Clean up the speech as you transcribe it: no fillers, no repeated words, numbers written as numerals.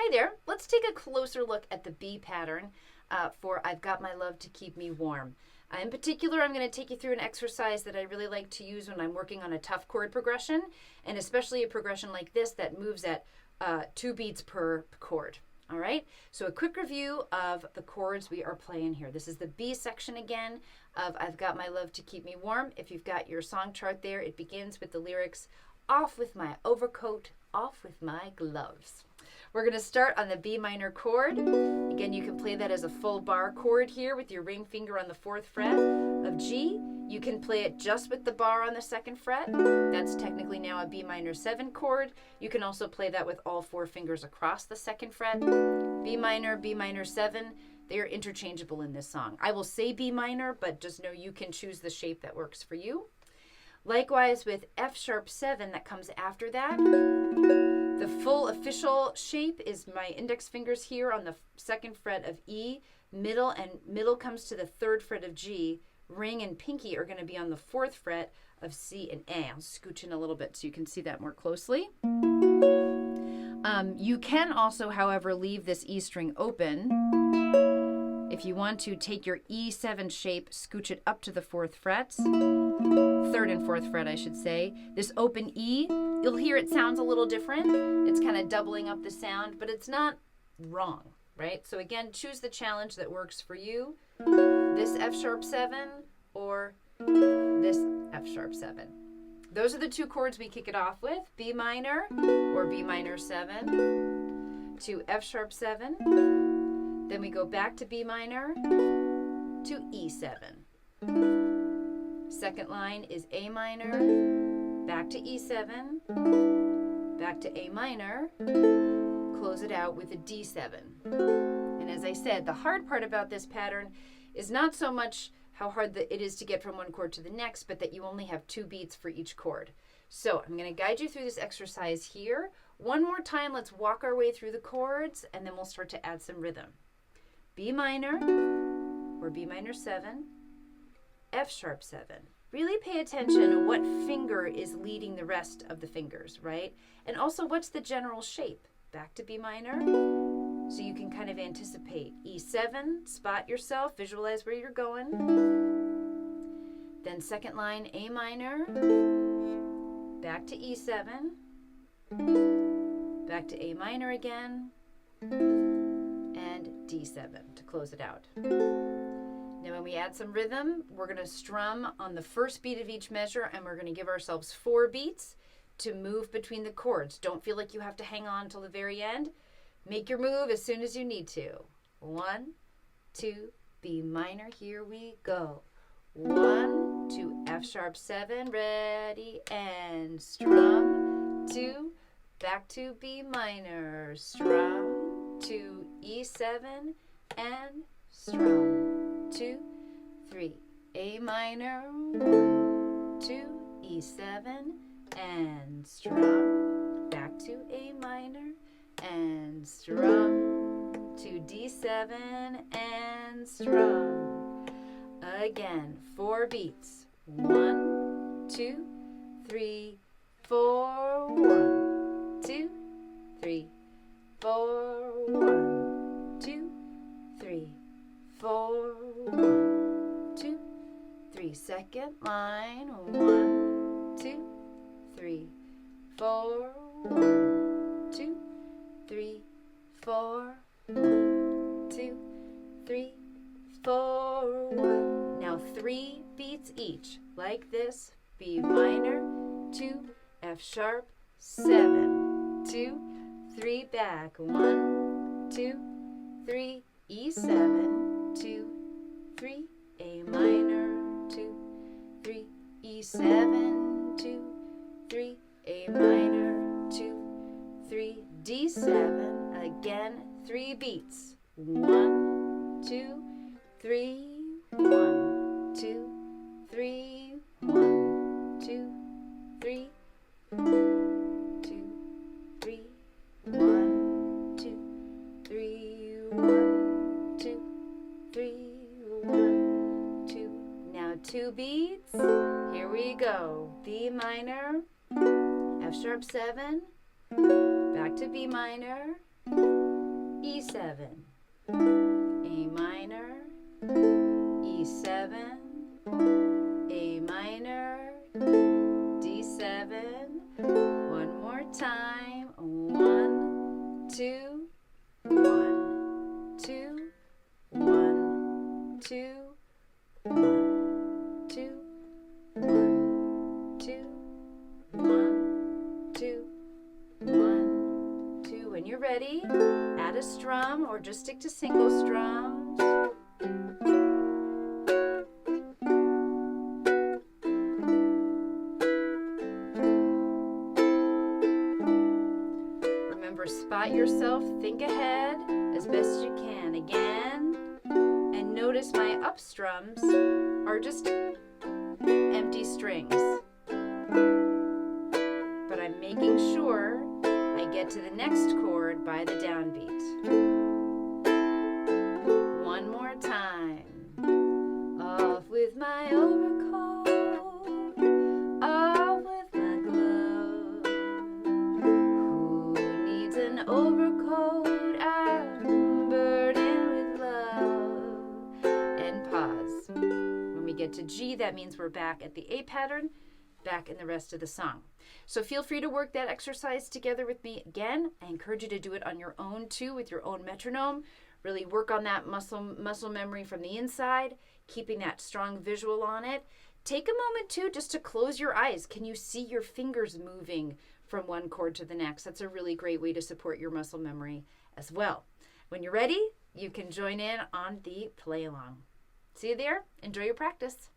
Hi there. Let's take a closer look at the B pattern for I've Got My Love to Keep Me Warm. In particular, I'm going to take you through an exercise that I really like to use when I'm working on a tough chord progression, and especially a progression like this that moves at 2 beats per chord. All right, so a quick review of the chords we are playing here. This is the B section again of I've Got My Love to Keep Me Warm. If you've got your song chart there, it begins with the lyrics, off with my overcoat, off with my gloves. We're going to start on the B minor chord. Again, you can play that as a full bar chord here with your ring finger on the 4th fret of G. You can play it just with the bar on the 2nd fret. That's technically now a B minor 7 chord. You can also play that with all 4 fingers across the 2nd fret. B minor 7, they're interchangeable in this song. I will say B minor, but just know you can choose the shape that works for you. Likewise with F sharp 7 that comes after that. The full official shape is my index fingers here on the 2nd fret of E, middle comes to the 3rd fret of G, ring and pinky are going to be on the 4th fret of C and A. I'll scooch in a little bit so you can see that more closely. You can also, however, leave this E string open. If you want to take your E7 shape, scooch it up to the 4th frets, 3rd and 4th fret, I should say. This open E, you'll hear it sounds a little different. It's kind of doubling up the sound, but it's not wrong, right? So again, choose the challenge that works for you. This F sharp 7 or this F sharp 7. Those are the 2 chords we kick it off with, B minor or B minor 7 to F sharp 7. Then we go back to B minor to E7. Second line is A minor, back to E7, back to A minor, close it out with a D7. And as I said, the hard part about this pattern is not so much how hard it is to get from one chord to the next, but that you only have 2 beats for each chord. So I'm going to guide you through this exercise here. One more time, let's walk our way through the chords, and then we'll start to add some rhythm. B minor or B minor 7, F sharp 7. Really pay attention to what finger is leading the rest of the fingers, right? And also what's the general shape? Back to B minor, so you can kind of anticipate. E7, spot yourself, visualize where you're going. Then second line, A minor, back to E7, back to A minor again, and D7 to close it out. Now when we add some rhythm, we're going to strum on the first beat of each measure, and we're going to give ourselves 4 beats to move between the chords. Don't feel like you have to hang on till the very end. Make your move as soon as you need to. 1, 2, B minor, here we go. 1, 2, F sharp 7, ready, and strum. 2, back to B minor, strum. 2, E7, and strum. 2, 3, A minor, 1, 2, E7, and strum, back to A minor, and strum, to D7, and strum. Again, 4 beats. 1, 2, 3, 4, 1, 2, 3, 4, 1, 2, 3, 4, 1, 2, 3. Second line, 1, 2, 3, 4, 1, 2, 3, 4, 1, 2, 3, 4, 1. Now 3 beats each, like this. B minor, 2, F sharp, 7, 2, 3, back, 1, 2, 3, E7, 2, 3, A minor, 2, 3, E7, 2, 3, A minor, 2, 3, D7. Again, 3 beats. 1, 2, 3, 1, 2, 3, 1, 2, 3, 2, 3, 1, 2, 3, 1, 2, 3, 1, 2. Now 2 beats. Here we go. B minor, F sharp 7, back to B minor, E7, A minor, E7, A minor, D7. One more time. 1, 2, 1, 2, 1, 2, 1, 2, 1, 2, 1, 2, 1, 2. When you're ready, add a strum or just stick to single strums. Remember, spot yourself, think ahead as best you can. Again, and notice my up strums are just empty strings. But I'm making sure I get to the next chord by the downbeat. One more time. Off with my overcoat, off with my glove. Who needs an overcoat? I'm burdened with love. And pause. When we get to G, that means we're back at the A pattern, back in the rest of the song. So feel free to work that exercise together with me again. I encourage you to do it on your own too, with your own metronome. Really work on that muscle memory from the inside, keeping that strong visual on it. Take a moment too just to close your eyes. Can you see your fingers moving from one chord to the next? That's a really great way to support your muscle memory as well. When you're ready, you can join in on the play along. See you there. Enjoy your practice.